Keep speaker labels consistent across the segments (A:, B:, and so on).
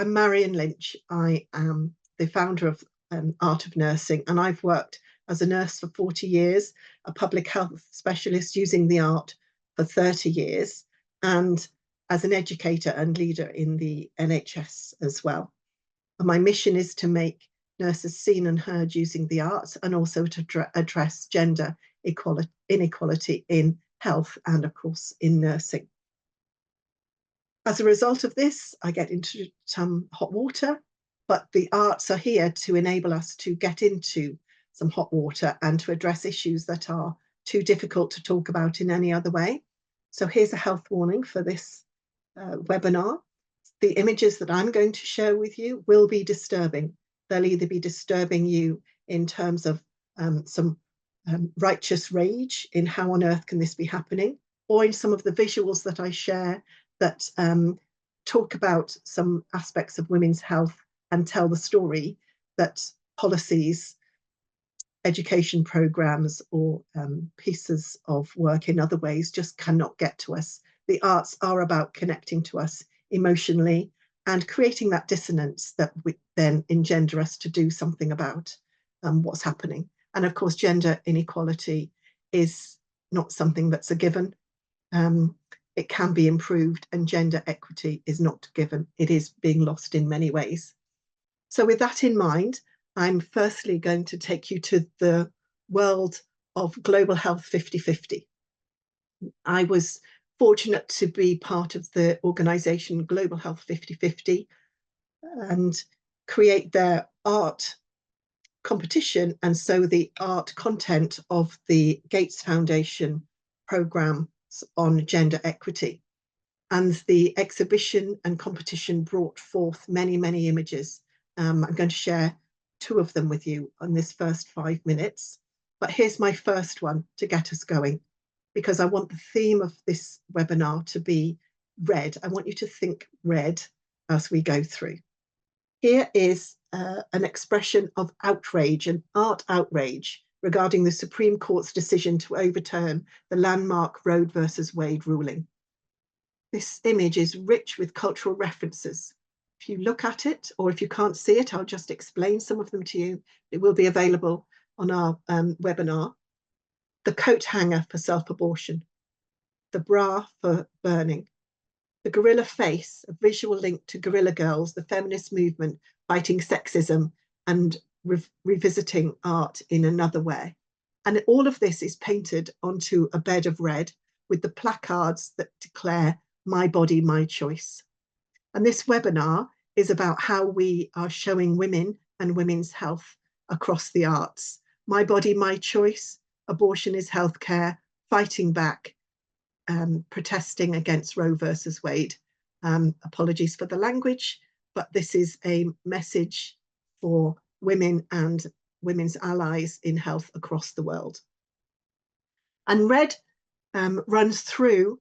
A: I'm Marion Lynch. I am the founder of Art of Nursing, and I've worked as a nurse for 40 years, a public health specialist using the art for 30 years, and as an educator and leader in the NHS as well. And my mission is to make nurses seen and heard using the arts, and also to address gender inequality in health and, of course, in nursing. As a result of this, I get into some hot water, but the arts are here to enable us to get into some hot water and to address issues that are too difficult to talk about in any other way. So here's a health warning for this webinar. The images that I'm going to share with you will be disturbing. They'll either be disturbing you in terms of some righteous rage in how on earth can this be happening, or in some of the visuals that I share that talk about some aspects of women's health and tell the story that policies, education programs, or pieces of work in other ways just cannot get to us. The arts are about connecting to us emotionally and creating that dissonance that we then engender us to do something about what's happening. And of course, gender inequality is not something that's a given. It can be improved, and gender equity is not given. It is being lost in many ways. So with that in mind, I'm firstly going to take you to the world of Global Health 50/50. I was fortunate to be part of the organisation Global Health 50/50 and create their art competition, and so the art content of the Gates Foundation programme on gender equity. And the exhibition and competition brought forth many, many images. I'm going to share 2 of them with you on this first 5 minutes. But here's my first one to get us going, because I want the theme of this webinar to be red. I want you to think red as we go through. Here is an expression of outrage, an art outrage, regarding the Supreme Court's decision to overturn the landmark Roe versus Wade ruling. This image is rich with cultural references. If you look at it, or if you can't see it, I'll just explain some of them to you. It will be available on our webinar. The coat hanger for self-abortion, the bra for burning, the gorilla face, a visual link to Guerrilla Girls, the feminist movement fighting sexism and revisiting art in another way. And all of this is painted onto a bed of red with the placards that declare "My body, my choice." And this webinar is about how we are showing women and women's health across the arts. My body, my choice, abortion is healthcare, fighting back, protesting against Roe versus Wade. Apologies for the language, but this is a message for women and women's allies in health across the world. And red runs through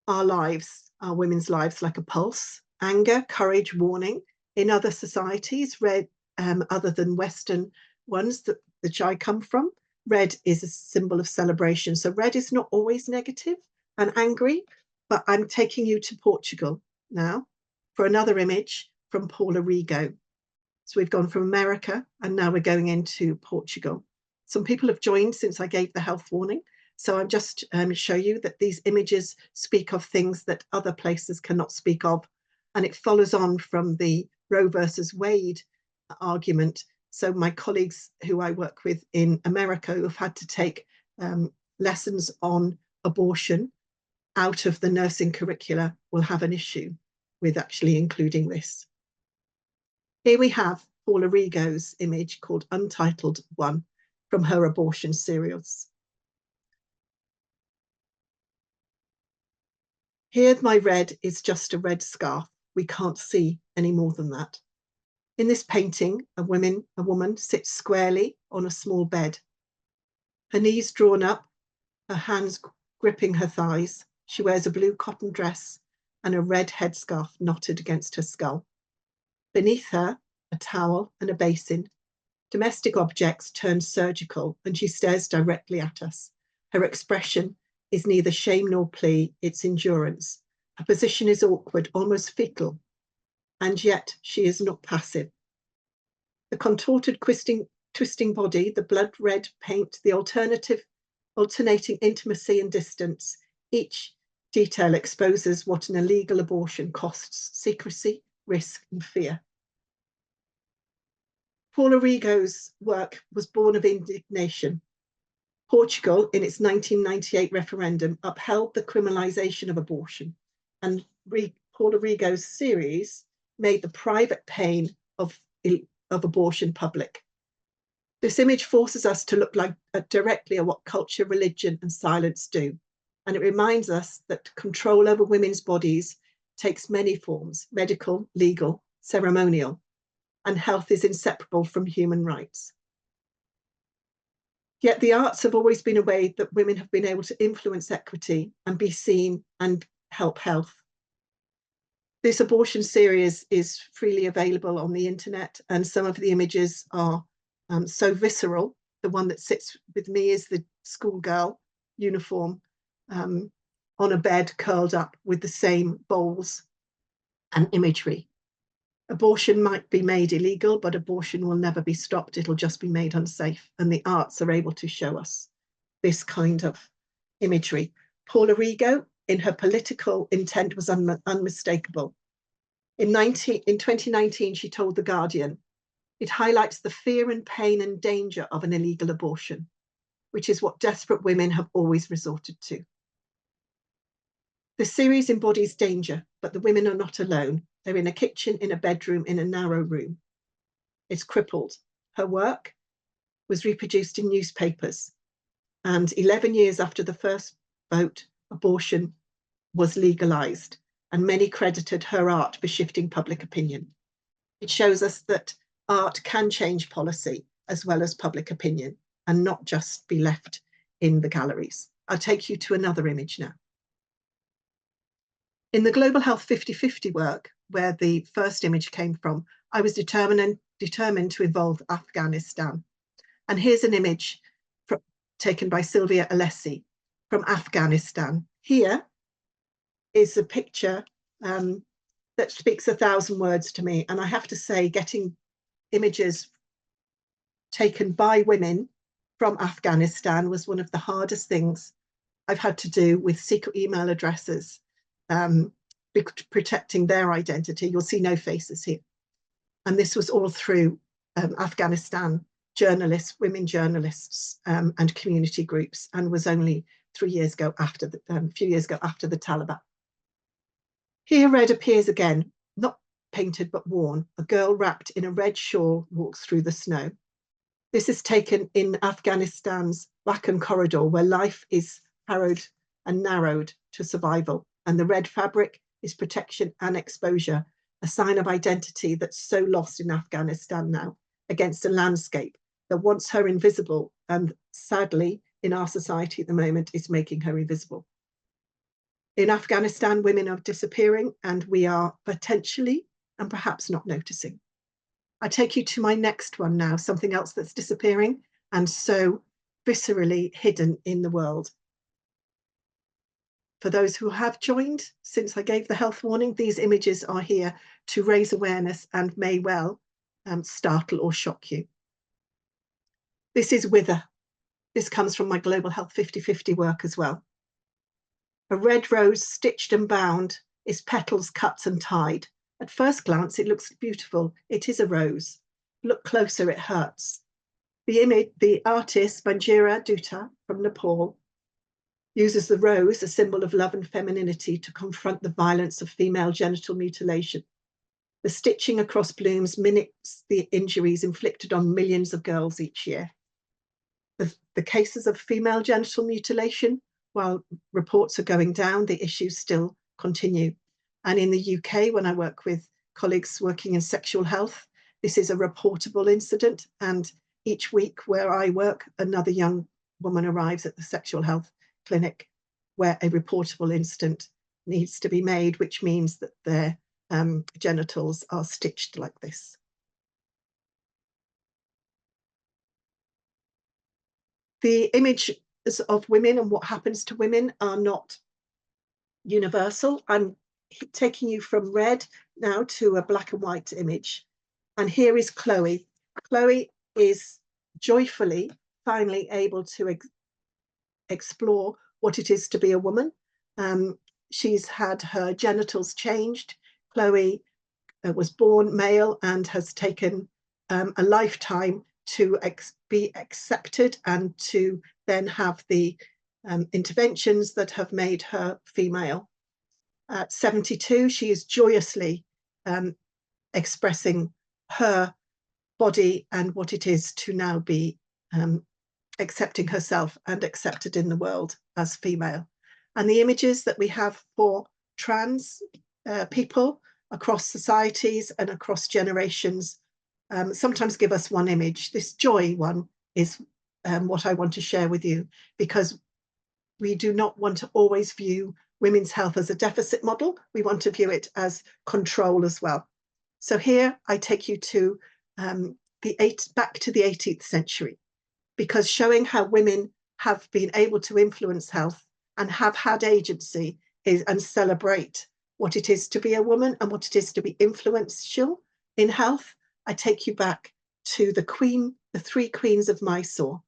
A: our lives, our women's lives, like a pulse. Anger, courage, warning. In other societies, red, other than Western ones that I come from, red is a symbol of celebration. So red is not always negative and angry, but I'm taking you to Portugal now for another image from Paula Rigo. So we've gone from America and now we're going into Portugal. Some people have joined since I gave the health warning. So I'm just show you that these images speak of things that other places cannot speak of. And it follows on from the Roe versus Wade argument. So my colleagues who I work with in America who have had to take lessons on abortion out of the nursing curricula will have an issue with actually including this. Here we have Paula Rigo's image called Untitled One from her abortion serials. Here my red is just a red scarf. We can't see any more than that. In this painting, a woman sits squarely on a small bed. Her knees drawn up, her hands gripping her thighs. She wears a blue cotton dress and a red headscarf knotted against her skull. Beneath her, a towel and a basin. Domestic objects turn surgical, and she stares directly at us. Her expression is neither shame nor plea, it's endurance. Her position is awkward, almost fetal. and yet she is not passive. The contorted, twisting body, the blood red paint, the alternating intimacy and distance, each detail exposes what an illegal abortion costs: secrecy, risk, and fear. Paula Rigo's work was born of indignation. Portugal, in its 1998 referendum, upheld the criminalisation of abortion, and Paula Rigo's series made the private pain of abortion public. This image forces us to look directly at what culture, religion, and silence do, and it reminds us that control over women's bodies takes many forms: medical, legal, ceremonial, and health is inseparable from human rights. Yet the arts have always been a way that women have been able to influence equity and be seen and help health. This abortion series is freely available on the internet, and some of the images are so visceral. The one that sits with me is the schoolgirl uniform on a bed curled up with the same bowls and imagery. Abortion might be made illegal, but abortion will never be stopped. It'll just be made unsafe. And the arts are able to show us this kind of imagery. Paula Rigo, in her political intent, was unmistakable. In 2019, she told The Guardian, "It highlights the fear and pain and danger of an illegal abortion, which is what desperate women have always resorted to." The series embodies danger, but the women are not alone. They're in a kitchen, in a bedroom, in a narrow room. It's crippled. Her work was reproduced in newspapers, and 11 years after the first vote, abortion was legalized, and many credited her art for shifting public opinion. It shows us that art can change policy as well as public opinion and not just be left in the galleries. I'll take you to another image now. In the Global Health 50/50 work, where the first image came from, I was determined to involve Afghanistan. And here's an image taken by Sylvia Alessi from Afghanistan. Here is a picture that speaks 1,000 words to me. And I have to say, getting images taken by women from Afghanistan was one of the hardest things I've had to do, with secret email addresses, protecting their identity. You'll see no faces here. And this was all through Afghanistan journalists, women journalists, and community groups, and was only 3 years ago after a few years ago after the Taliban. Here red appears again, not painted but worn. A girl wrapped in a red shawl walks through the snow. This is taken in Afghanistan's Wakhan corridor, where life is harrowed and narrowed to survival. And the red fabric is protection and exposure, a sign of identity that's so lost in Afghanistan now, against a landscape that wants her invisible, and sadly, in our society at the moment, is making her invisible. In Afghanistan, women are disappearing, and we are potentially and perhaps not noticing. I take you to my next one now, something else that's disappearing and so viscerally hidden in the world. For those who have joined since I gave the health warning, these images are here to raise awareness and may well startle or shock you. This is Wither. This comes from my Global Health 50/50 work as well. A red rose stitched and bound, its petals cut and tied. At first glance, it looks beautiful. It is a rose. Look closer, it hurts. The artist, Banjira Dutta from Nepal, uses the rose, a symbol of love and femininity, to confront the violence of female genital mutilation. The stitching across blooms mimics the injuries inflicted on millions of girls each year. The cases of female genital mutilation, while reports are going down, the issues still continue. And in the UK, when I work with colleagues working in sexual health, this is a reportable incident. And each week where I work, another young woman arrives at the sexual health clinic where a reportable incident needs to be made, which means that their genitals are stitched like this. The images of women and what happens to women are not universal. I'm taking you from red. now to a black and white image. And here is Chloe. Chloe is joyfully finally able to explore what it is to be a woman. She's had her genitals changed. Chloe was born male and has taken a lifetime to be accepted and to then have the interventions that have made her female. At 72, she is joyously expressing her body and what it is to now be accepting herself and accepted in the world as female. And the images that we have for trans people across societies and across generations sometimes give us one image. This joy one is what I want to share with you, because we do not want to always view women's health as a deficit model. We want to view it as control as well. So here I take you to back to the 18th century, because showing how women have been able to influence health and have had agency and celebrate what it is to be a woman and what it is to be influential in health, I take you back to the three queens of Mysore.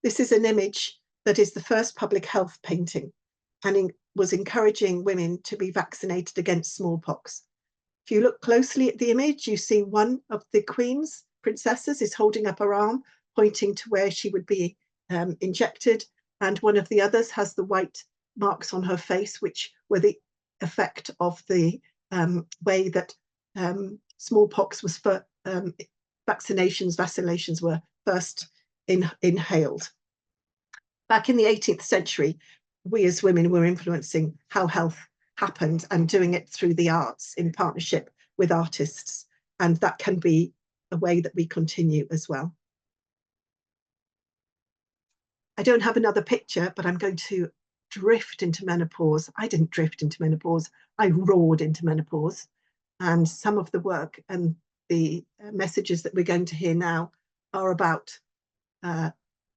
A: This is an image that is the first public health painting, and was encouraging women to be vaccinated against smallpox. If you look closely at the image, you see one of the queens, princesses, is holding up her arm, pointing to where she would be injected, and one of the others has the white marks on her face, which were the effect of the way that smallpox was vaccinations were first inhaled. Back in the 18th century, we as women were influencing how health happened and doing it through the arts in partnership with artists. And that can be a way that we continue as well. I don't have another picture, but I'm going to drift into menopause. I didn't drift into menopause. I roared into menopause. And some of the work and the messages that we're going to hear now are about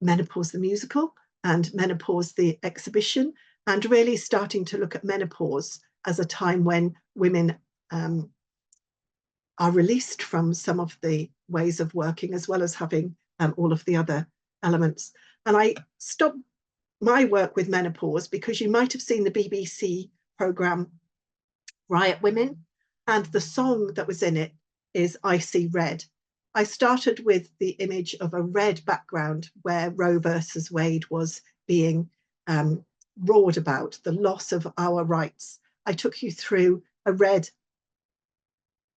A: Menopause the musical and Menopause the exhibition, and really starting to look at menopause as a time when women are released from some of the ways of working, as well as having all of the other elements. And I stopped my work with menopause because you might have seen the BBC programme Riot Women, and the song that was in it is I See Red. I started with the image of a red background where Roe versus Wade was being roared about, the loss of our rights. I took you through a red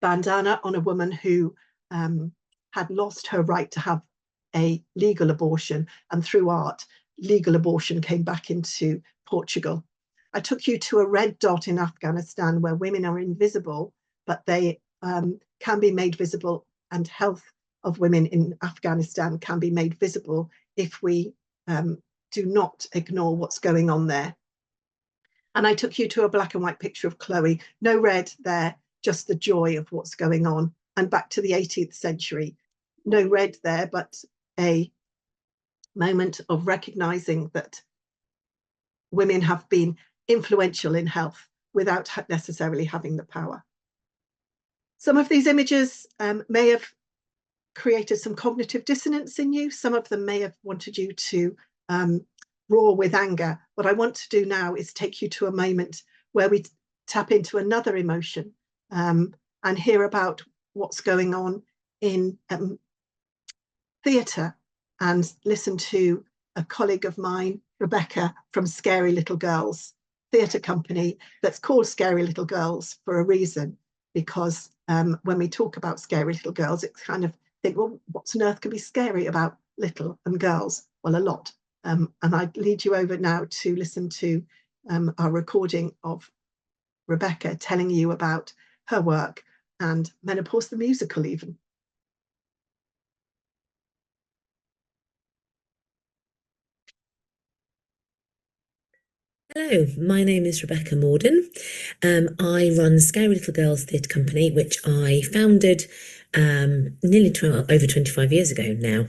A: bandana on a woman who had lost her right to have a legal abortion, and through art, legal abortion came back into Portugal. I took you to a red dot in Afghanistan where women are invisible, but they can be made visible, and health of women in Afghanistan can be made visible if we do not ignore what's going on there. And I took you to a black and white picture of Chloe, no red there, just the joy of what's going on. And back to the 18th century, no red there, but a moment of recognizing that women have been influential in health without necessarily having the power. Some of these images may have created some cognitive dissonance in you. Some of them may have wanted you to roar with anger. What I want to do now is take you to a moment where we tap into another emotion and hear about what's going on in theatre, and listen to a colleague of mine, Rebecca, from Scary Little Girls theatre company, that's called Scary Little Girls for a reason, because when we talk about scary little girls, it's kind of think, well, what on earth can be scary about little and girls? Well, a lot. And I'd lead you over now to listen to our recording of Rebecca telling you about her work and Menopause the musical even.
B: Hello, my name is Rebecca Morden. I run Scary Little Girls Theatre Company, which I founded nearly over 25 years ago now.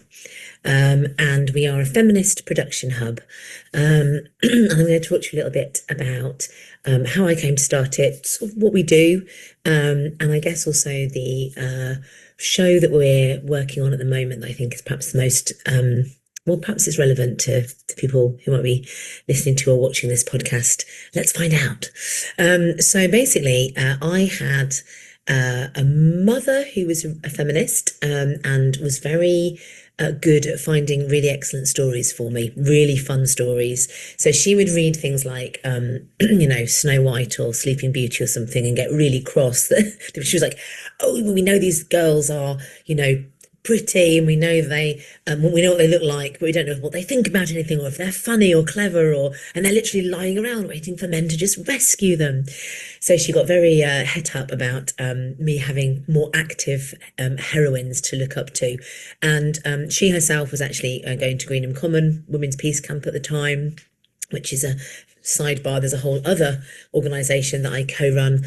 B: And we are a feminist production hub. And I'm going to talk to you a little bit about how I came to start it, sort of what we do, and I guess also the show that we're working on at the moment that I think is perhaps the most, well, perhaps it's relevant to people who might be listening to or watching this podcast. Let's find out. So basically, I had a mother who was a feminist and was very good at finding really excellent stories for me, really fun stories. So she would read things like, Snow White or Sleeping Beauty or something and get really cross. She was like, oh, we know these girls are, pretty and we know we know what they look like, but we don't know what they think about anything or if they're funny or clever and they're literally lying around waiting for men to just rescue them. So she got very het up about me having more active heroines to look up to. And she herself was actually going to Greenham Common Women's Peace Camp at the time, which is a sidebar. There's a whole other organisation that I co-run,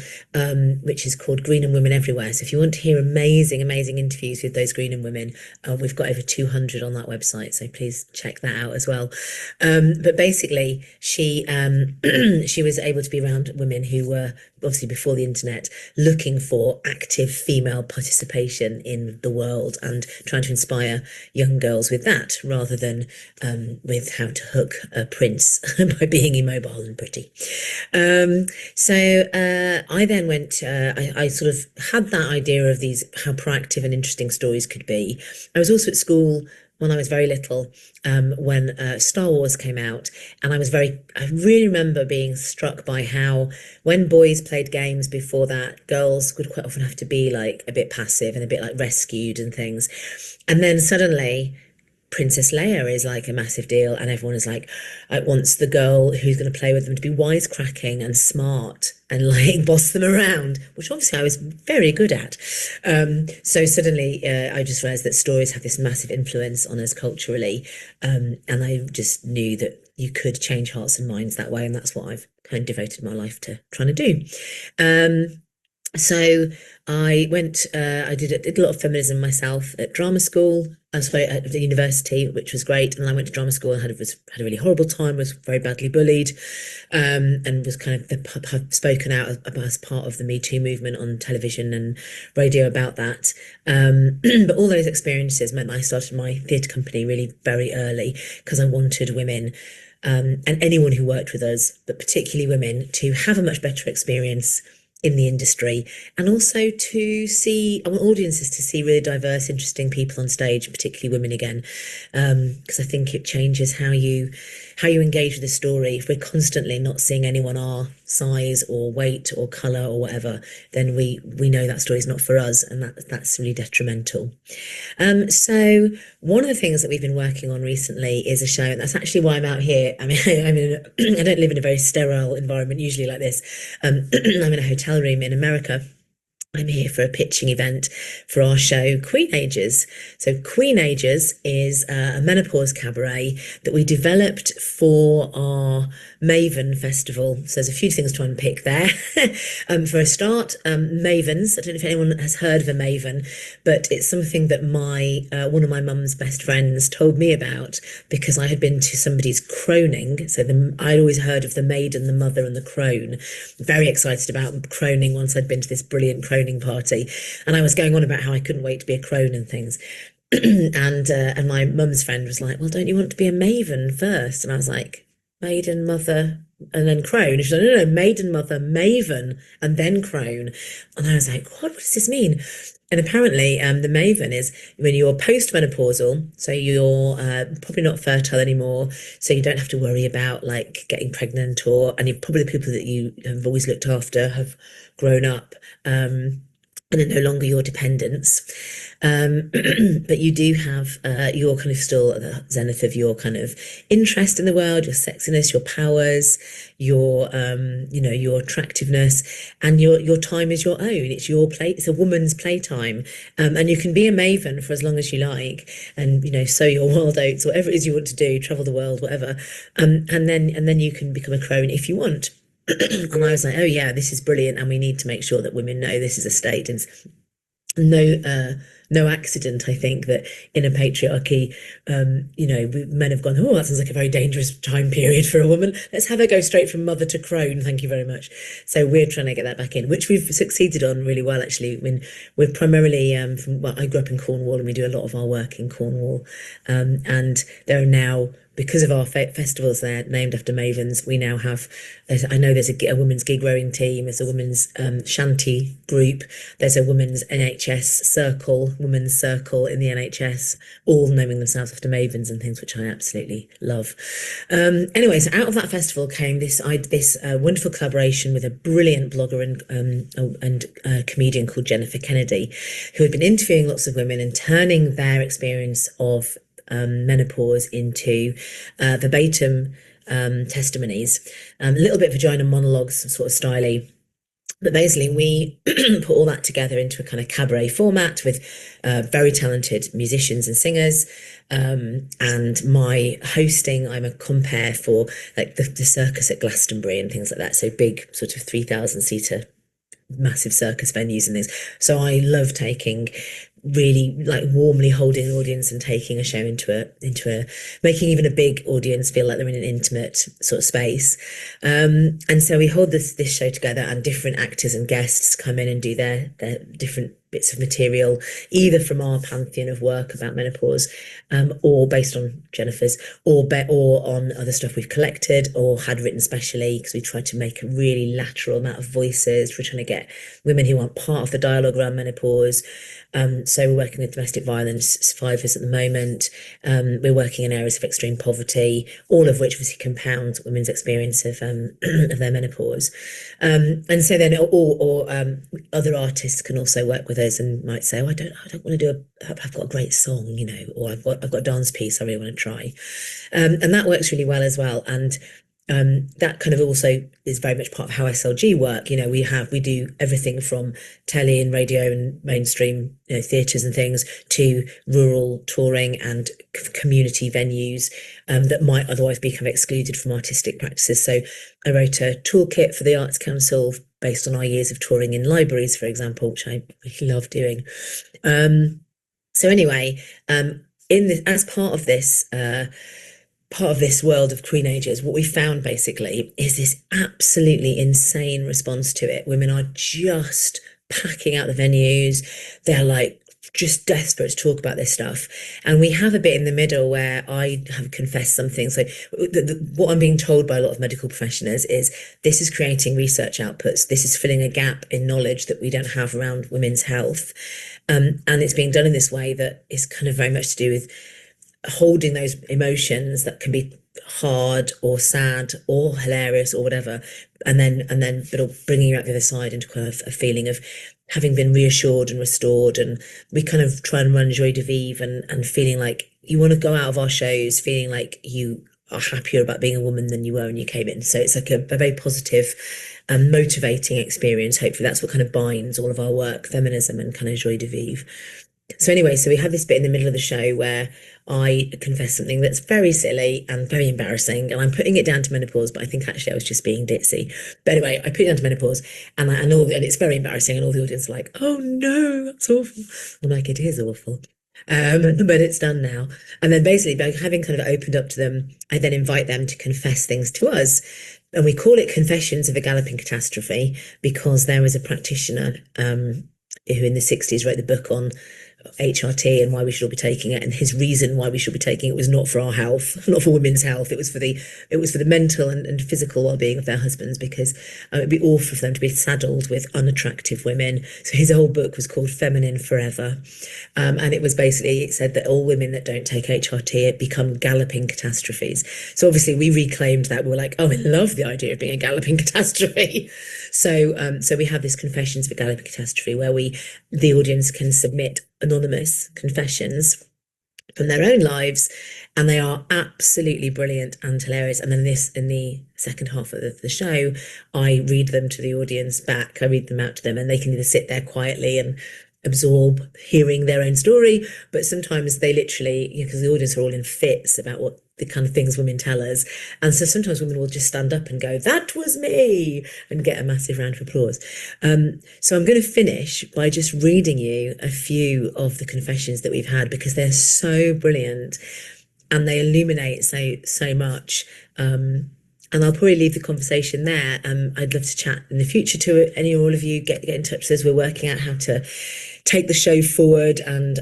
B: which is called Greenham Women Everywhere. So if you want to hear amazing, amazing interviews with those Greenham women, we've got over 200 on that website. So please check that out as well. But basically, she she was able to be around women who were obviously before the internet looking for active female participation in the world and trying to inspire young girls with that rather than with how to hook a prince by being immobile and pretty. So I then went, I sort of had that idea of how proactive and interesting stories could be. I was also at school when I was very little, when Star Wars came out, and I really remember being struck by how when boys played games before that, girls would quite often have to be like a bit passive and a bit like rescued and things. And then suddenly Princess Leia is like a massive deal, and everyone is like, wants the girl who's going to play with them to be wisecracking and smart and like boss them around, which obviously I was very good at. So suddenly I just realized that stories have this massive influence on us culturally, and I just knew that you could change hearts and minds that way, and that's what I've kind of devoted my life to trying to do. So I went, did a lot of feminism myself at drama school. I was at the university, which was great. And I went to drama school and had a really horrible time, was very badly bullied, and was kind of have spoken out as part of the Me Too movement on television and radio about that. But all those experiences meant I started my theatre company really very early because I wanted women and anyone who worked with us, but particularly women, to have a much better experience in the industry, and also I want audiences to see really diverse, interesting people on stage, particularly women again, because I think it changes how you engage with the story. If we're constantly not seeing anyone our size or weight or colour or whatever, then we know that story is not for us, and that's really detrimental. So one of the things that we've been working on recently is a show, and that's actually why I'm out here. I mean, I don't live in a very sterile environment usually like this. I'm in a hotel room in America. I'm here for a pitching event for our show, Queenagers. So Queenagers is a menopause cabaret that we developed for our Maven Festival. So there's a few things to unpick there. For a start, Mavens. I don't know if anyone has heard of a Maven, but it's something that one of my mum's best friends told me about because I had been to somebody's croning. So I'd always heard of the maiden, the mother, and the crone. Very excited about croning once I'd been to this brilliant croning party, and I was going on about how I couldn't wait to be a crone and things. and my mum's friend was like, well, don't you want to be a maven first? And I was like, maiden, mother, and then crone. And she's like, no, maiden, mother, maven, and then crone. And I was like, what does this mean? And apparently, the maven is when you're postmenopausal, so you're probably not fertile anymore, so you don't have to worry about like getting pregnant, and you're probably the people that you have always looked after have grown up, and are no longer your dependents. But you do have you're kind of still at the zenith of your kind of interest in the world, your sexiness, your powers, your your attractiveness, and your time is your own. It's your play. It's a woman's playtime, and you can be a maven for as long as you like, and sow your wild oats, whatever it is you want to do, travel the world, whatever, and then you can become a crone if you want. And I was like, oh yeah, this is brilliant, and we need to make sure that women know this is a state. And no accident, I think, that in a patriarchy, men have gone, oh, that sounds like a very dangerous time period for a woman. Let's have her go straight from mother to crone. Thank you very much. So we're trying to get that back in, which we've succeeded on really well, actually. I mean, we're primarily well, I grew up in Cornwall, and we do a lot of our work in Cornwall. And there are now, because of our festivals there named after mavens, we now have, I know there's a women's gig rowing team, there's a women's shanty group, there's a women's NHS circle, women's circle in the NHS, all naming themselves after mavens and things, which I absolutely love. Anyway, so out of that festival came this wonderful collaboration with a brilliant blogger and comedian called Jennifer Kennedy, who had been interviewing lots of women and turning their experience of menopause into verbatim testimonies, a little bit vagina monologues, sort of styly. But basically, we put all that together into a kind of cabaret format with very talented musicians and singers. And my hosting, I'm a compere for like the circus at Glastonbury and things like that. So big sort of 3,000 seater massive circus venues and things. So I love taking, really like warmly holding an audience and taking a show into a making even a big audience feel like they're in an intimate sort of space. And so we hold this show together, and different actors and guests come in and do their different bits of material, either from our pantheon of work about menopause, or based on Jennifer's, or on other stuff we've collected or had written specially, because we tried to make a really lateral amount of voices. We're trying to get women who aren't part of the dialogue around menopause. So we're working with domestic violence survivors at the moment. We're working in areas of extreme poverty, all of which obviously compound women's experience of their menopause. And so then, other artists can also work with us and might say, "Oh, I don't want to do I've got a great song, or I've got a dance piece I really want to try," and that works really well as well. And that kind of also is very much part of how SLG work. We do everything from telly and radio and mainstream theatres and things to rural touring and community venues that might otherwise be kind of excluded from artistic practices. So I wrote a toolkit for the Arts Council based on our years of touring in libraries, for example, which I really love doing. So anyway, as part of this world of Queenagers, what we found basically is this absolutely insane response to it. Women are just packing out the venues. They're like just desperate to talk about this stuff. And we have a bit in the middle where I have confessed something. So what I'm being told by a lot of medical professionals is this is creating research outputs. This is filling a gap in knowledge that we don't have around women's health. And it's being done in this way that is kind of very much to do with holding those emotions that can be hard or sad or hilarious or whatever, and then bringing you out the other side into kind of a feeling of having been reassured and restored. And we kind of try and run joie de vivre and feeling like you want to go out of our shows feeling like you are happier about being a woman than you were when you came in. So it's like a very positive and motivating experience. Hopefully that's what kind of binds all of our work, feminism and kind of joie de vivre. So anyway, so we have this bit in the middle of the show where I confess something that's very silly and very embarrassing, and I'm putting it down to menopause, but I think actually I was just being ditzy. But anyway, I put it down to menopause, and it's very embarrassing, and all the audience are like, "Oh no, that's awful." I'm like, "It is awful." But it's done now. And then basically, by having kind of opened up to them, I then invite them to confess things to us. And we call it Confessions of a Galloping Catastrophe because there was a practitioner who in the 60s wrote the book on HRT and why we should all be taking it, and his reason why we should be taking it was not for our health, not for women's health. It was for the mental and physical well-being of their husbands, because it'd be awful for them to be saddled with unattractive women. So his whole book was called Feminine Forever, and it said that all women that don't take HRT become galloping catastrophes. So obviously we reclaimed that. We were like, oh, I love the idea of being a galloping catastrophe. So we have this Confessions of a Galloping Catastrophe where the audience can submit anonymous confessions from their own lives, and they are absolutely brilliant and hilarious. And then in the second half of the show, I read them to the audience back. I read them out to them, and they can either sit there quietly and absorb hearing their own story, but sometimes they literally, because the audience are all in fits about what the kind of things women tell us. And so sometimes women will just stand up and go, "That was me," and get a massive round of applause. So I'm going to finish by just reading you a few of the confessions that we've had, because they're so brilliant and they illuminate so much. And I'll probably leave the conversation there. I'd love to chat in the future to any or all of you. Get in touch with us. We're working out how to take the show forward. And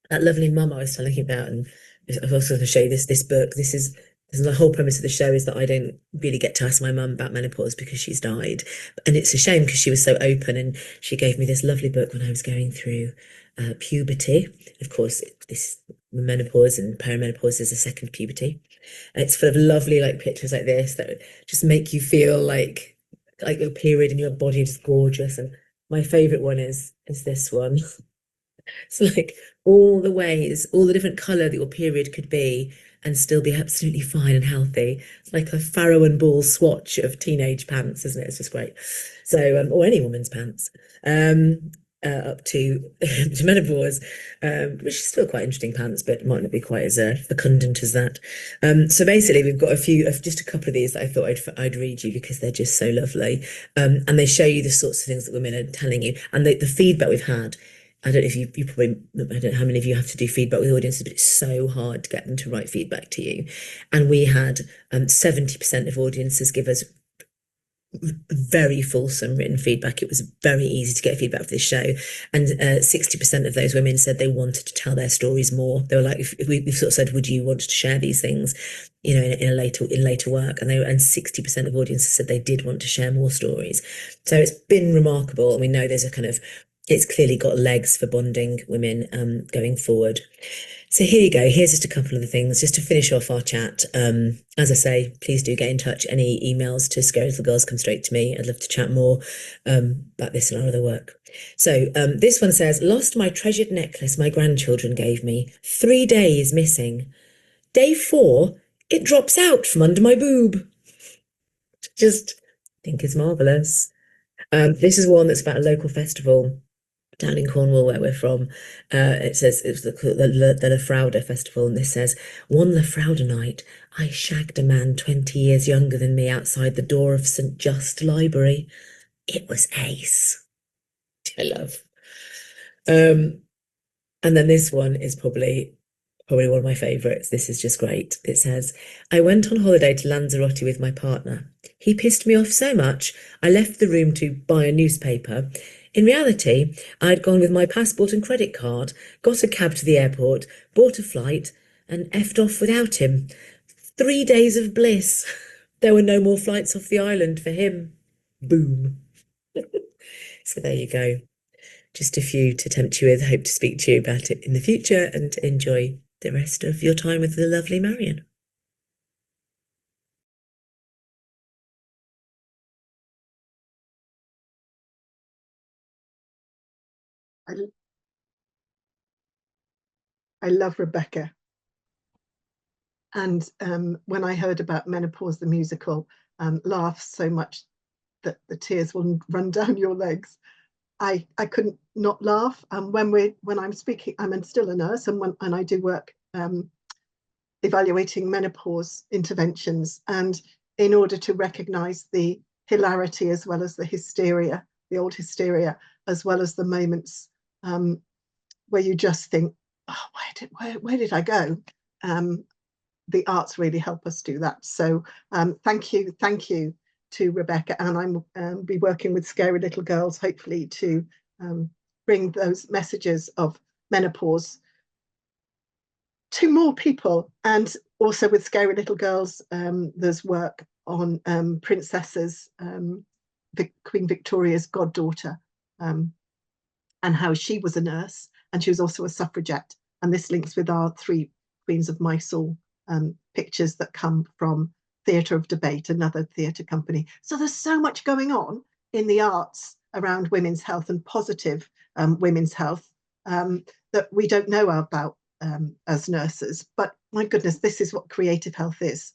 B: that lovely mum I was telling you about, and I was also going to show you this book. This is the whole premise of the show, is that I don't really get to ask my mum about menopause because she's died, and it's a shame because she was so open, and she gave me this lovely book when I was going through puberty. Of course, this menopause and perimenopause is a second puberty. And it's full of lovely pictures like this that just make you feel like your period and your body is gorgeous. And my favorite one is this one. It's like all the ways, all the different colour that your period could be and still be absolutely fine and healthy. It's like a Farrow and Ball swatch of teenage pants, isn't it? It's just great. So, or any woman's pants. Up to menopause, which is still quite interesting pants, but might not be quite as fecundant as that. So basically, we've got just a couple of these that I thought I'd read you because they're just so lovely, and they show you the sorts of things that women are telling you, and the feedback we've had. I don't know if you probably, I don't know how many of you have to do feedback with audiences, but it's so hard to get them to write feedback to you. And we had 70% of audiences give us very fulsome written feedback. It was very easy to get feedback for this show, and 60% of those women said they wanted to tell their stories more. They were like, if we sort of said, "Would you want to share these things, in later work?" And 60% of audiences said they did want to share more stories. So it's been remarkable, and we know there's it's clearly got legs for bonding women going forward. So here you go. Here's just a couple of the things just to finish off our chat. As I say, please do get in touch. Any emails to Scary Little Girls come straight to me. I'd love to chat more about this and our other work. So this one says, "Lost my treasured necklace my grandchildren gave me. 3 days missing. Day 4, it drops out from under my boob." Just think it's marvellous. This is one that's about a local festival down in Cornwall, where we're from. It says it was the Lafrauda Festival, and this says, "One Lafrauda night, I shagged a man 20 years younger than me outside the door of St Just Library. It was ace." I love. And then this one is probably one of my favourites. This is just great. It says, "I went on holiday to Lanzarote with my partner. He pissed me off so much, I left the room to buy a newspaper. In reality, I had gone with my passport and credit card, got a cab to the airport, bought a flight, and effed off without him. 3 days of bliss. There were no more flights off the island for him. Boom." So there you go. Just a few to tempt you with. Hope to speak to you about it in the future, and enjoy the rest of your time with the lovely Marion.
A: I love Rebecca. And when I heard about Menopause the musical, laugh so much that the tears will run down your legs, I couldn't not laugh. When I'm speaking, I'm still a nurse, and I do work evaluating menopause interventions, and in order to recognise the hilarity as well as the hysteria, the old hysteria, as well as the moments where you just think, "Oh, where did I go?" The arts really help us do that. So thank you to Rebecca, and I'm be working with Scary Little Girls, hopefully to bring those messages of menopause to more people. And also with Scary Little Girls, there's work on princesses, Queen Victoria's goddaughter, and how she was a nurse, and she was also a suffragette. And this links with our 3 Queens of Mysore pictures that come from Theatre of Debate, another theatre company. So there's so much going on in the arts around women's health and positive women's health that we don't know about as nurses. But my goodness, this is what creative health is.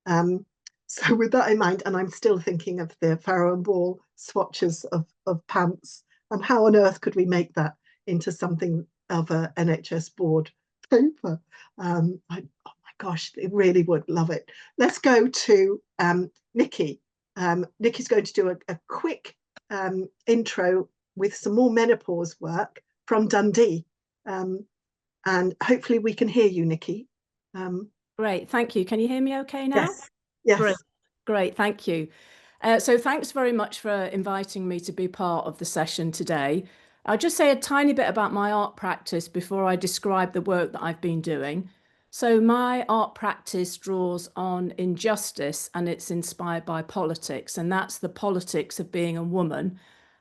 A: So with that in mind, and I'm still thinking of the Farrow and Ball swatches of pants, and how on earth could we make that into something of a NHS board Super. Oh my gosh, they really would love it. Let's go to Nikki. Nikki's going to do a quick intro with some more menopause work from Dundee. And hopefully we can hear you, Nikki.
C: Great, thank you. Can you hear me okay now?
A: Yes, yes.
C: Great, thank you. So thanks very much for inviting me to be part of the session today. I'll just say a tiny bit about my art practice before I describe the work that I've been doing. So my art practice draws on injustice, and it's inspired by politics, and that's the politics of being a woman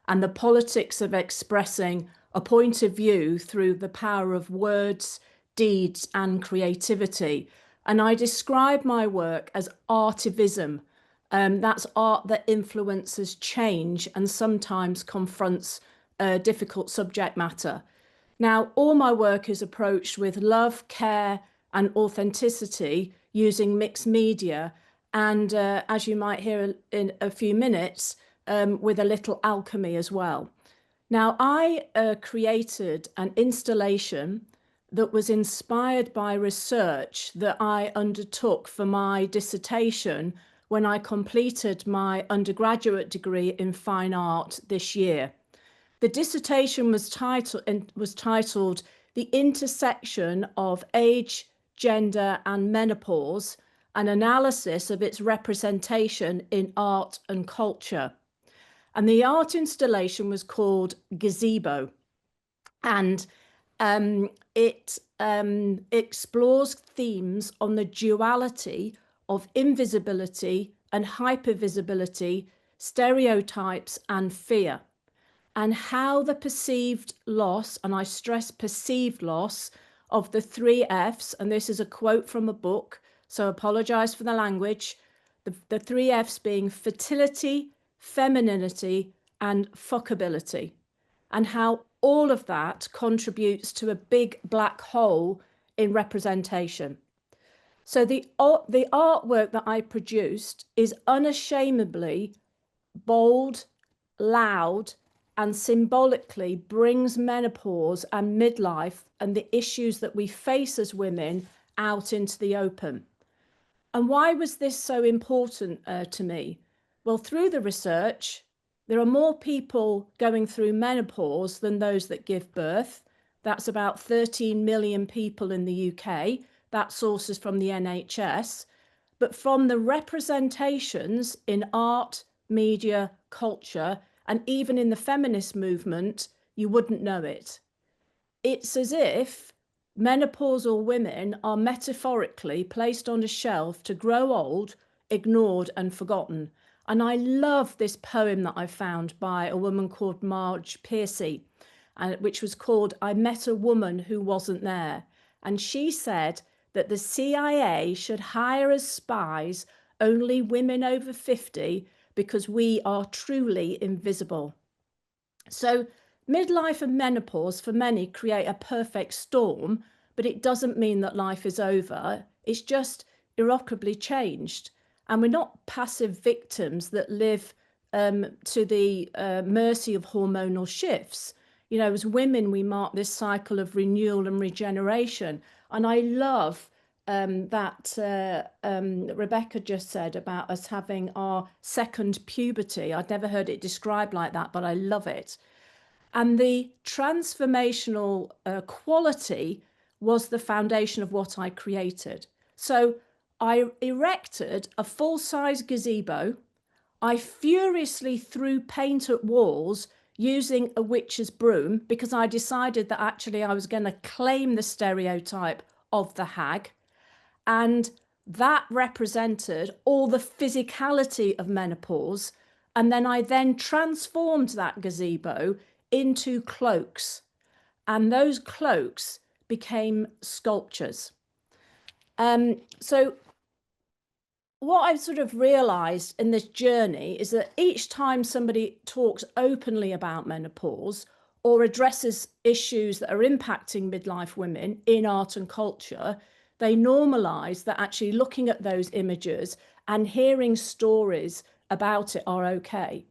C: and the politics of expressing a point of view through the power of words, deeds, and creativity. And I describe my work as artivism. That's art that influences change and sometimes confronts difficult subject matter. Now, all my work is approached with love, care, and authenticity using mixed media, and as you might hear in a few minutes, with a little alchemy as well. Now, I created an installation that was inspired by research that I undertook for my dissertation when I completed my undergraduate degree in fine art this year. The dissertation was titled The Intersection of Age, Gender and Menopause, an analysis of its representation in art and culture. And the art installation was called Gazebo. And it explores themes on the duality of invisibility and hypervisibility, stereotypes and fear, and how the perceived loss, and I stress perceived loss, of the 3 Fs, and this is a quote from a book, so apologize for the language, the 3 Fs being fertility, femininity, and fuckability, and how all of that contributes to a big black hole in representation. So the artwork that I produced is unashamedly bold, loud, and symbolically brings menopause and midlife and the issues that we face as women out into the open. And why was this so important to me? Well, through the research, there are more people going through menopause than those that give birth. That's about 13 million people in the UK. That source is from the NHS. But from the representations in art, media, culture, and even in the feminist movement, you wouldn't know it. It's as if menopausal women are metaphorically placed on a shelf to grow old, ignored and forgotten. And I love this poem that I found by a woman called Marge Piercy, which was called I Met a Woman Who Wasn't There. And she said that the CIA should hire as spies only women over 50 because we are truly invisible. So midlife and menopause for many create a perfect storm, but it doesn't mean that life is over. It's just irrevocably changed. And we're not passive victims that live to the mercy of hormonal shifts. You know, as women, we mark this cycle of renewal and regeneration. And I love that Rebecca just said about us having our second puberty. I'd never heard it described like that, but I love it. And the transformational quality was the foundation of what I created. So I erected a full-size gazebo. I furiously threw paint at walls using a witch's broom because I decided that actually I was going to claim the stereotype of the hag. And that represented all the physicality of menopause. And then I transformed that gazebo into cloaks. And those cloaks became sculptures. So what I've sort of realized in this journey is that each time somebody talks openly about menopause or addresses issues that are impacting midlife women in art and culture, they normalize that actually looking at those images and hearing stories about it are okay.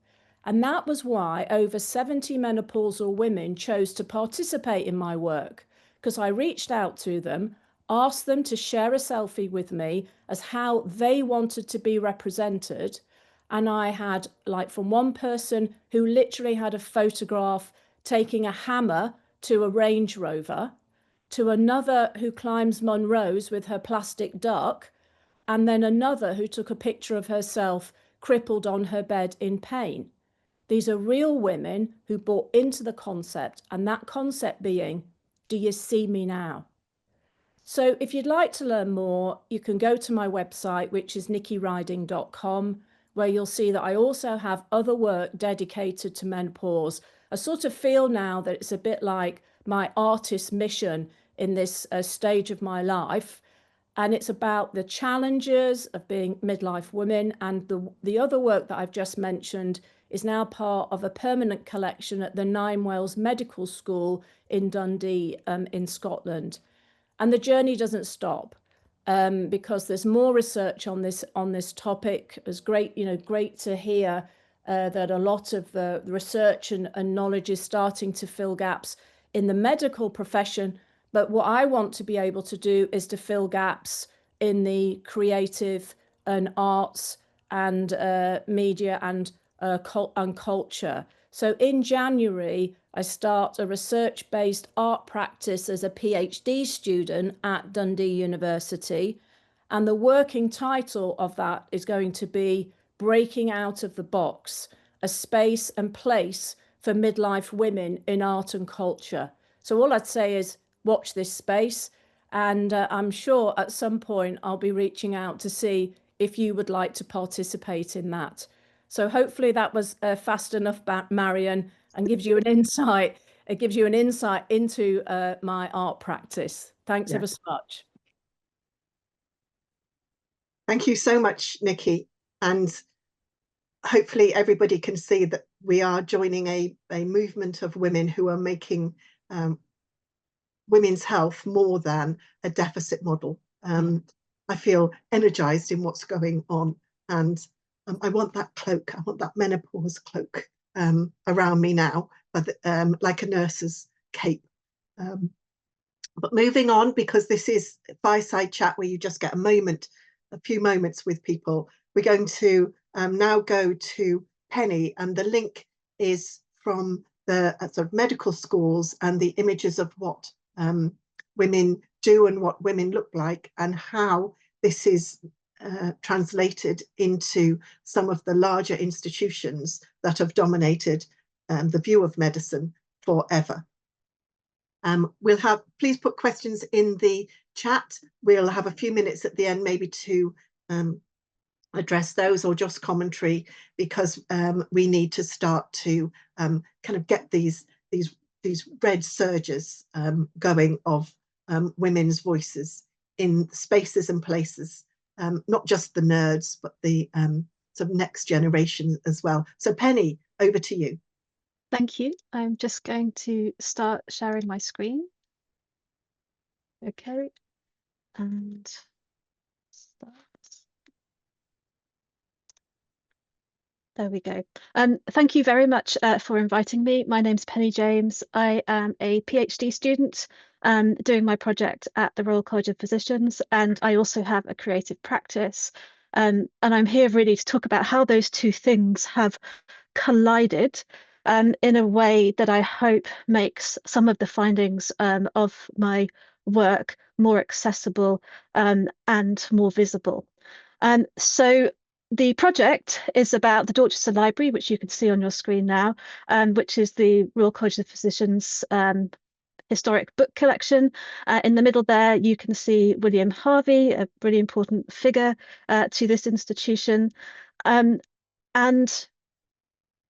C: And that was why over 70 menopausal women chose to participate in my work, because I reached out to them, asked them to share a selfie with me as how they wanted to be represented. And I had, like, from one person who literally had a photograph taking a hammer to a Range Rover, to another who climbs Munros with her plastic duck, and then another who took a picture of herself crippled on her bed in pain. These are real women who bought into the concept, and that concept being, do you see me now? So if you'd like to learn more, you can go to my website, which is nikkiriding.com, where you'll see that I also have other work dedicated to menopause. I sort of feel now that it's a bit like my artist mission in this stage of my life. And it's about the challenges of being midlife women. And the other work that I've just mentioned is now part of a permanent collection at the Nine Wells Medical School in Dundee, in Scotland. And the journey doesn't stop, because there's more research on this topic. It's great, great to hear that a lot of the research and knowledge is starting to fill gaps in the medical profession. But what I want to be able to do is to fill gaps in the creative and arts and media and culture. So in January, I start a research-based art practice as a PhD student at Dundee University. And the working title of that is going to be Breaking Out of the Box, a Space and Place for Midlife Women in Art and Culture. So all I'd say is watch this space. And I'm sure at some point I'll be reaching out to see if you would like to participate in that. So hopefully that was fast enough, Marion, and gives you an insight. It gives you an insight into my art practice. Thanks ever so much.
A: Thank you so much, Nikki. And hopefully everybody can see that we are joining a movement of women who are making women's health more than a deficit model. I feel energized in what's going on, and I want that cloak, I want that menopause cloak around me now, like a nurse's cape. But moving on, because this is fireside chat where you just get a few moments with people, we're going to now go to Penny, and the link is from the sort of medical schools and the images of what women do and what women look like, and how this is translated into some of the larger institutions that have dominated the view of medicine forever. Please put questions in the chat. We'll have a few minutes at the end maybe to address those, or just commentary, because we need to start to kind of get these red surges going of women's voices in spaces and places, not just the nerds, but the sort of next generation as well. So Penny, over to you.
D: Thank you. I'm just going to start sharing my screen. Okay, and start. There we go. Thank you very much for inviting me. My name's Penny James. I am a PhD student doing my project at the Royal College of Physicians, and I also have a creative practice. And I'm here really to talk about how those two things have collided in a way that I hope makes some of the findings of my work more accessible and more visible. So the project is about the Dorchester Library, which you can see on your screen now, which is the Royal College of Physicians historic book collection. In the middle there, you can see William Harvey, a really important figure to this institution. And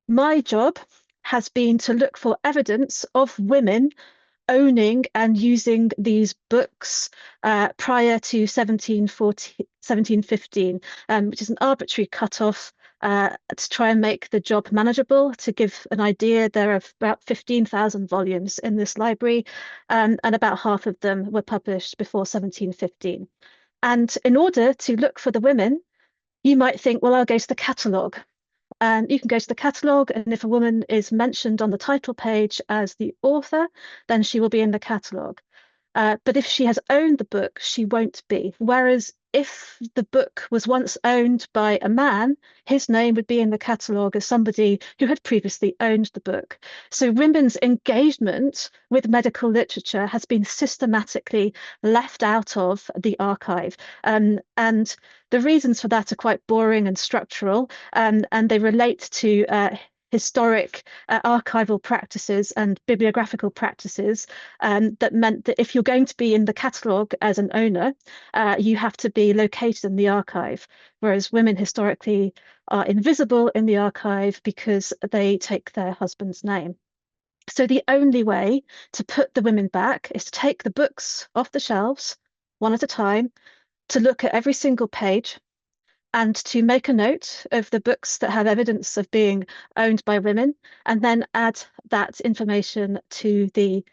D: my job has been to look for evidence of women owning and using these books prior to 1715, which is an arbitrary cutoff to try and make the job manageable. To give an idea, there are about 15,000 volumes in this library, and about half of them were published before 1715. And in order to look for the women, you might think, well, I'll go to the catalogue. And you can go to the catalogue, and if a woman is mentioned on the title page as the author, then she will be in the catalogue. But if she has owned the book, she won't be. Whereas if the book was once owned by a man, his name would be in the catalogue as somebody who had previously owned the book. So women's engagement with medical literature has been systematically left out of the archive. And the reasons for that are quite boring and structural, and they relate to historic archival practices and bibliographical practices that meant that if you're going to be in the catalogue as an owner, you have to be located in the archive, whereas women historically are invisible in the archive because they take their husband's name. So the only way to put the women back is to take the books off the shelves one at a time, to look at every single page, and to make a note of the books that have evidence of being owned by women, and then add that information to the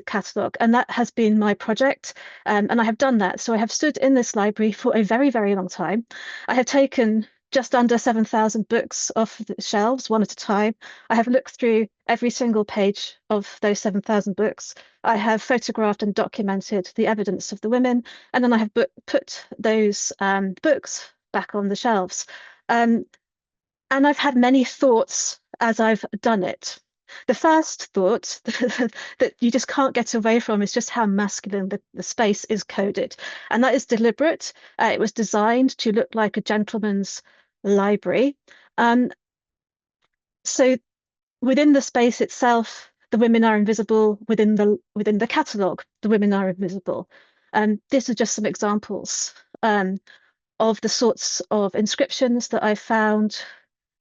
D: catalogue. And that has been my project, and I have done that. So I have stood in this library for a very, very long time. I have taken just under 7,000 books off the shelves one at a time. I have looked through every single page of those 7,000 books. I have photographed and documented the evidence of the women, and then I have put those books back on the shelves. And I've had many thoughts as I've done it. The first thought that you just can't get away from is just how masculine the space is coded. And that is deliberate. It was designed to look like a gentleman's library. So within the space itself, the women are invisible. Within the catalogue, the women are invisible. And these are just some examples of the sorts of inscriptions that I found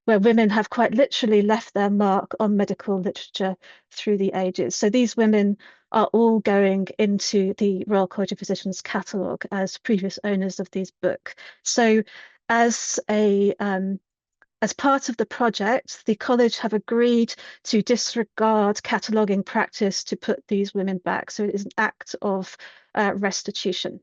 D: where women have quite literally left their mark on medical literature through the ages. So these women are all going into the Royal College of Physicians catalogue as previous owners of these books. So as part of the project, the college have agreed to disregard cataloguing practice to put these women back. So it is an act of restitution.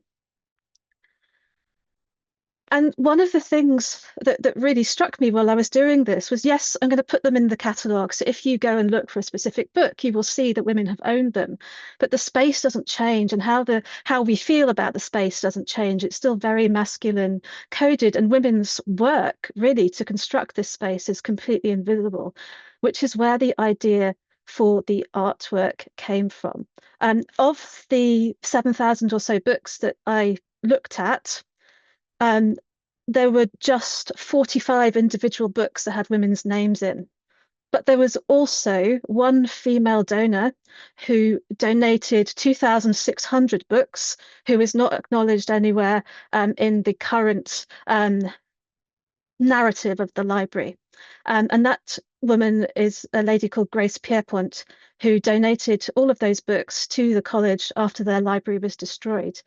D: And one of the things that really struck me while I was doing this was, yes, I'm going to put them in the catalogue. So if you go and look for a specific book, you will see that women have owned them. But the space doesn't change, and how we feel about the space doesn't change. It's still very masculine coded, and women's work really to construct this space is completely invisible, which is where the idea for the artwork came from. Of the 7,000 or so books that I looked at, there were just 45 individual books that had women's names in. But there was also one female donor who donated 2,600 books, who is not acknowledged anywhere in the current narrative of the library. And that woman is a lady called Grace Pierpont, who donated all of those books to the college after their library was destroyed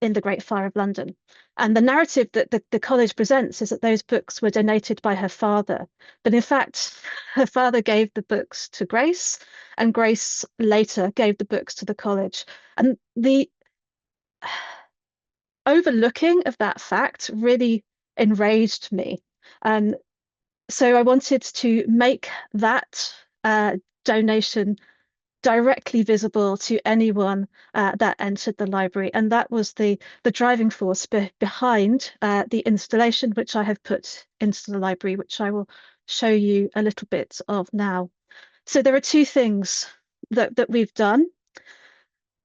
D: in the Great Fire of London. And the narrative that the college presents is that those books were donated by her father. But in fact, her father gave the books to Grace, and Grace later gave the books to the college. And the overlooking of that fact really enraged me. So I wanted to make that donation directly visible to anyone that entered the library. And that was the driving force behind the installation, which I have put into the library, which I will show you a little bit of now. So there are two things that we've done.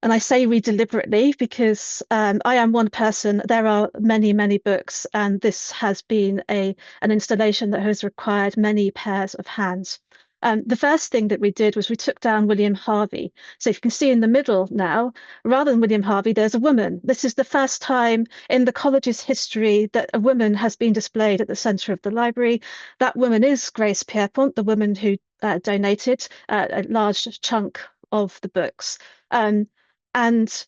D: And I say we deliberately because I am one person. There are many, many books, and this has been an installation that has required many pairs of hands. The first thing that we did was we took down William Harvey. So if you can see in the middle now, rather than William Harvey, there's a woman. This is the first time in the college's history that a woman has been displayed at the centre of the library. That woman is Grace Pierpont, the woman who donated a large chunk of the books. And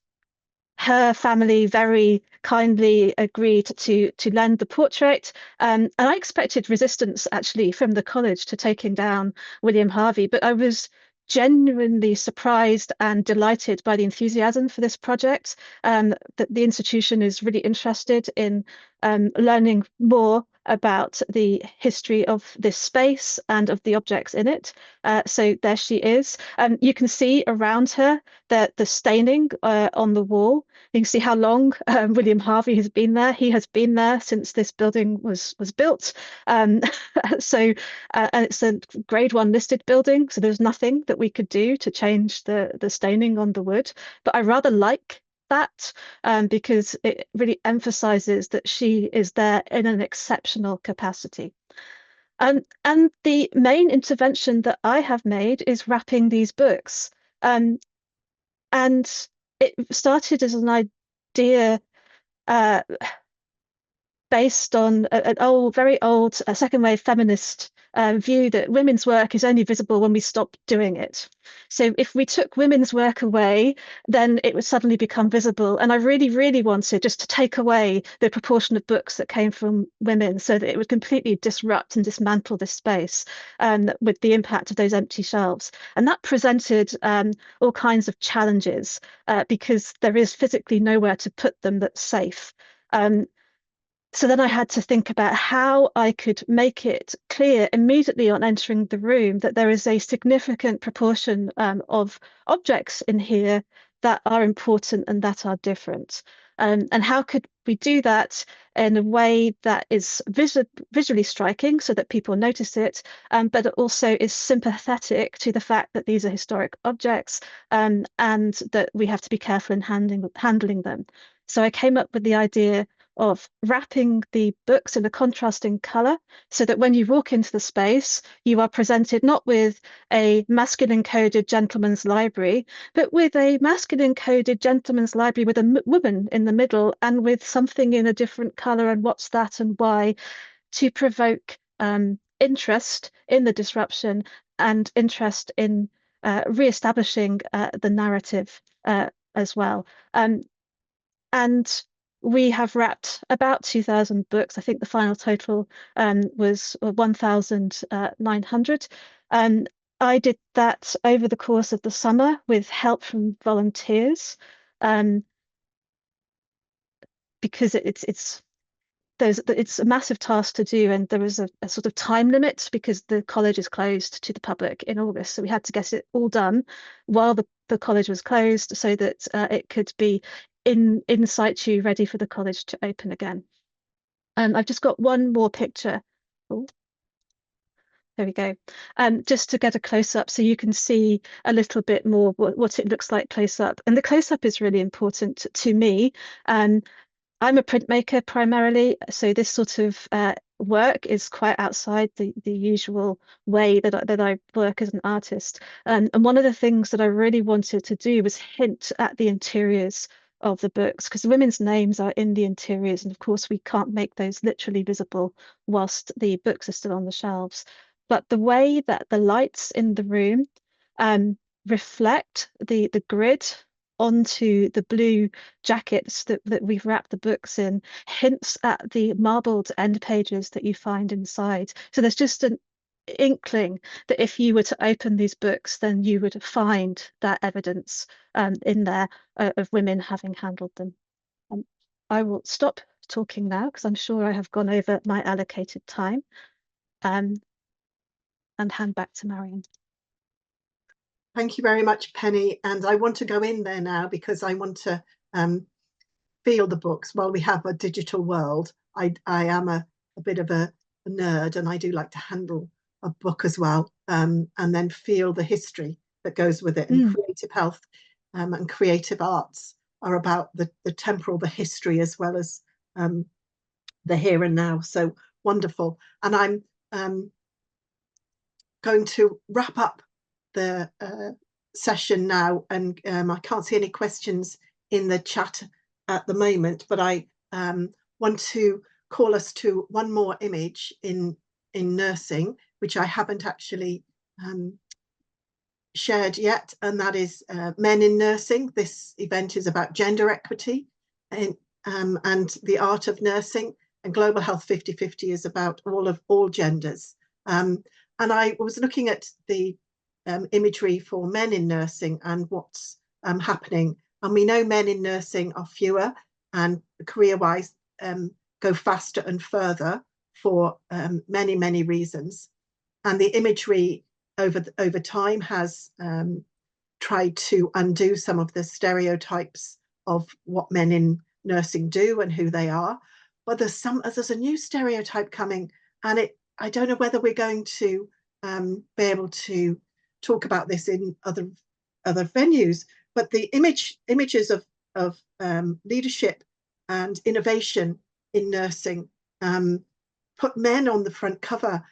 D: her family very kindly agreed to lend the portrait. And I expected resistance actually from the college to taking down William Harvey, but I was genuinely surprised and delighted by the enthusiasm for this project. That the institution is really interested in learning more about the history of this space and of the objects in it. So there she is. You can see around her the staining on the wall. You can see how long William Harvey has been there. He has been there since this building was built. So and it's a grade 1 listed building, so there's nothing that we could do to change the staining on the wood. But I rather like that because it really emphasizes that she is there in an exceptional capacity. And the main intervention that I have made is wrapping these books. And it started as an idea based on an very old second wave feminist view that women's work is only visible when we stop doing it. So if we took women's work away, then it would suddenly become visible. And I really, really wanted just to take away the proportion of books that came from women so that it would completely disrupt and dismantle this space with the impact of those empty shelves. And that presented all kinds of challenges because there is physically nowhere to put them that's safe. So then I had to think about how I could make it clear immediately on entering the room that there is a significant proportion of objects in here that are important and that are different. And how could we do that in a way that is visually striking so that people notice it, but it also is sympathetic to the fact that these are historic objects and that we have to be careful in handling them. So I came up with the idea of wrapping the books in a contrasting color so that when you walk into the space, you are presented not with a masculine coded gentleman's library, but with a masculine coded gentleman's library with a woman in the middle and with something in a different color and what's that and why, to provoke interest in the disruption and interest in re-establishing the narrative as well. And we have wrapped about 2,000 books. I think the final total was 1,900. I did that over the course of the summer with help from volunteers because it's a massive task to do, and there was a sort of time limit because the college is closed to the public in August. So we had to get it all done while the college was closed so that it could be in situ ready for the college to open again. I've just got one more picture. Oh, there we go. Just to get a close-up so you can see a little bit more what it looks like close-up. And the close-up is really important to me. I'm a printmaker primarily, so this sort of work is quite outside the usual way that I work as an artist. And one of the things that I really wanted to do was hint at the interiors of the books, because women's names are in the interiors, and of course we can't make those literally visible whilst the books are still on the shelves. But the way that the lights in the room reflect the grid onto the blue jackets that we've wrapped the books in hints at the marbled end pages that you find inside. So there's just an inkling that if you were to open these books, then you would find that evidence in there of women having handled them. I will stop talking now because I'm sure I have gone over my allocated time and hand back to Marion.
A: Thank you very much, Penny. And I want to go in there now because I want to feel the books while we have a digital world. I am a bit of a nerd, and I do like to handle a book as well, and then feel the history that goes with it. And creative health and creative arts are about the temporal, the history, as well as the here and now. So wonderful. And I'm going to wrap up the session now, and I can't see any questions in the chat at the moment, but I want to call us to one more image in nursing, which I haven't actually shared yet, and that is Men in Nursing. This event is about gender equity and the art of nursing, and Global Health 50/50 is about all genders. And I was looking at the imagery for men in nursing and what's happening. And we know men in nursing are fewer and career-wise go faster and further for many, many reasons. And the imagery over time has tried to undo some of the stereotypes of what men in nursing do and who they are. But there's a new stereotype coming, and I don't know whether we're going to be able to talk about this in other venues. But the images of leadership and innovation in nursing put men on the front cover.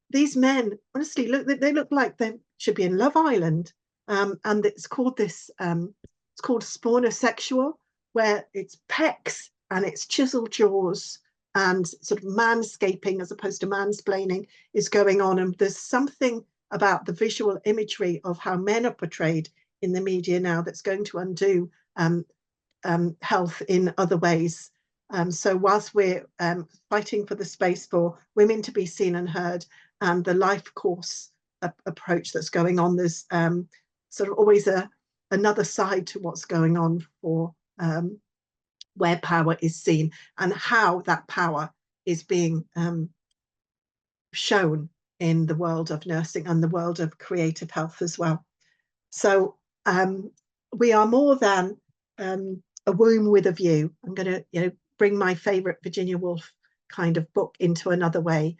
A: These men, honestly, they look like they should be in Love Island. And it's called it's called spawnosexual, where it's pecs and it's chiseled jaws and sort of manscaping as opposed to mansplaining is going on. And there's something about the visual imagery of how men are portrayed in the media now that's going to undo health in other ways. So whilst we're fighting for the space for women to be seen and heard, and the life course approach that's going on, there's sort of always another side to what's going on for where power is seen and how that power is being shown in the world of nursing and the world of creative health as well. So we are more than a womb with a view. I'm going to bring my favorite Virginia Woolf kind of book into another way.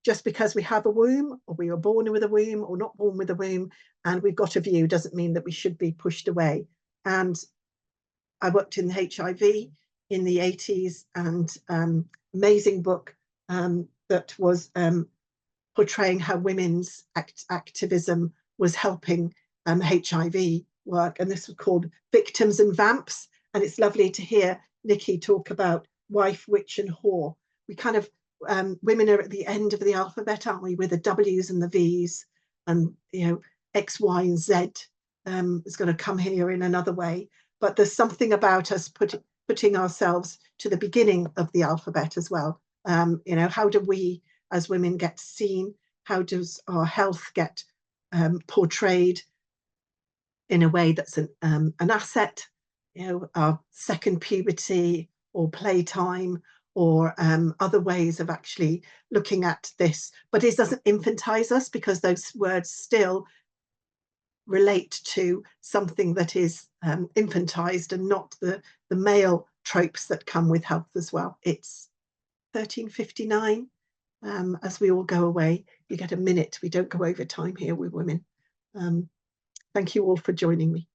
A: Just because we have a womb, or we were born with a womb, or not born with a womb, and we've got a view, doesn't mean that we should be pushed away. And I worked in HIV in the 80s, and amazing book that was portraying how women's activism was helping HIV work. And this was called Victims and Vamps. And it's lovely to hear Nikki talk about wife, witch, and whore. We kind of women are at the end of the alphabet, aren't we, with the W's and the V's, and X, Y, and Z is going to come here in another way. But there's something about us putting ourselves to the beginning of the alphabet as well. How do we as women get seen? How does our health get portrayed in a way that's an asset? Our second puberty or playtime, or other ways of actually looking at this. But it doesn't infantize us, because those words still relate to something that is infantized and not the male tropes that come with health as well. It's 13:59. As we all go away, you get a minute. We don't go over time here with women. Thank you all for joining me.